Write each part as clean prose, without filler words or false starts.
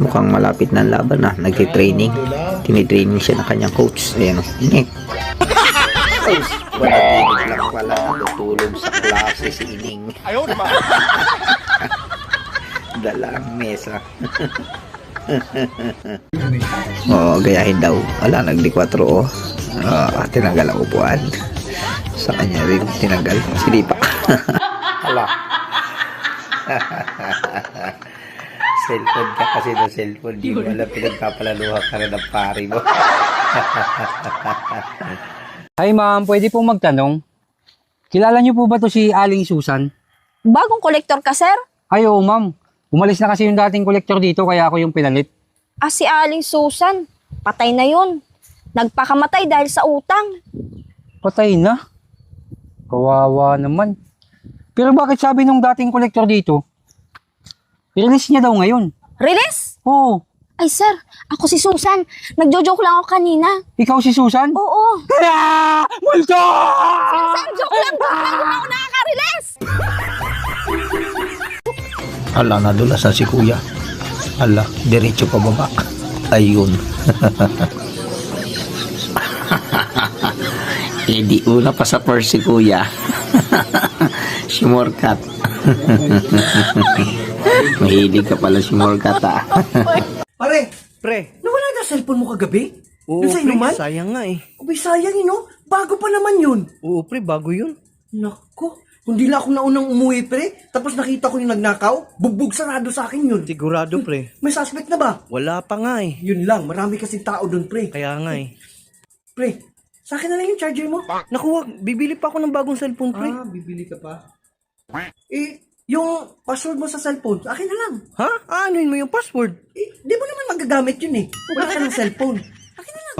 Mukhang malapit na ang laban na. Nagtitraining. Tinitraining siya ng kanyang coach. Ayan o. Inik. Manatilig lang pala. Natutulog sa klase si Ining. Dalang mesa. Oo, gayahin daw. Wala, nagdi-4 o. Tinanggal ang upuan. Sa kanya rin tinanggal. Silipa. Hala. Cellphone ka kasi na cellphone. Di mo alam pinagpapalaluha ka na ng pari mo. Hi ma'am, pwede pong magtanong. Kilala niyo po ba to si Aling Susan? Bagong kolektor ka, sir? Ay oo ma'am. Umalis na kasi yung dating kolektor dito kaya ako yung pinalit. Si Aling Susan. Patay na yun. Nagpakamatay dahil sa utang. Patay na. Kawawa naman. Pero bakit sabi nung dating kolektor dito? Release niya daw ngayon. Release? Oo. Ay, sir. Ako si Susan. Nagjo-joke lang ako kanina. Ikaw si Susan? Oo. Multo! Sir, joke lang. Joke lang. Kung ako nakaka-release. Ala, nadulas na si kuya. Ala, diretso pa baba. Ayun. Di una pa sa purse si kuya. Shimorkat. Mahilig ka pala shimorkat ah. Pare, Pre, nawala na cellphone mo kagabi? oo Doon sa pre, inuman? sayang nga eh. Abay, sayang bago pa naman yun. Oo pre, bago yun. Nako, hindi lang ako naunang umuwi pre, tapos nakita ko yung nagnakaw, bugbog sarado sa akin yun. Sigurado pre. May suspect na ba? Wala pa nga eh. Yun lang, marami kasing tao doon pre. Kaya nga eh. Pre, sa akin na lang yung charger mo. Naku, wag, bibili pa ako ng bagong cellphone pre. Bibili ka pa? Yung password mo sa cellphone, sa akin na lang. Ha? Anuin mo yung password? Di mo naman magagamit yun eh. Wala ka ng cellphone. Akin na lang.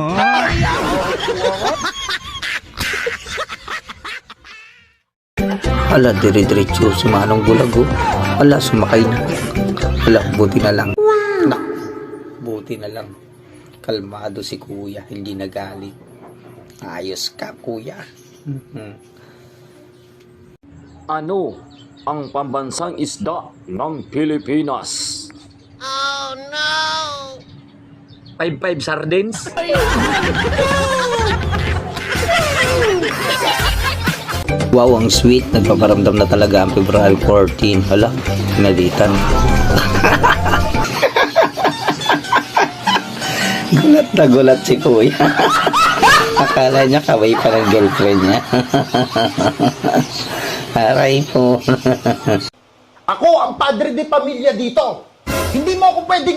Ala, dire-diretso si Manong Bulago. Ala, sumakay na. Ala, buti na lang. Nak, buti na lang. Kalmado si kuya, hindi nagalit. Ayos ka, kuya. Ano ang pambansang isda ng Pilipinas? Oh no! 5-5 sardines? Wow, ang sweet. Nagpaparamdam na talaga ang February 14. Hala, pinalitan. Gulat na gulat si kuya. Akala niya kaway pa ng girlfriend niya. Aray po. Ako ang padre de pamilya dito. Hindi mo ako pwedeng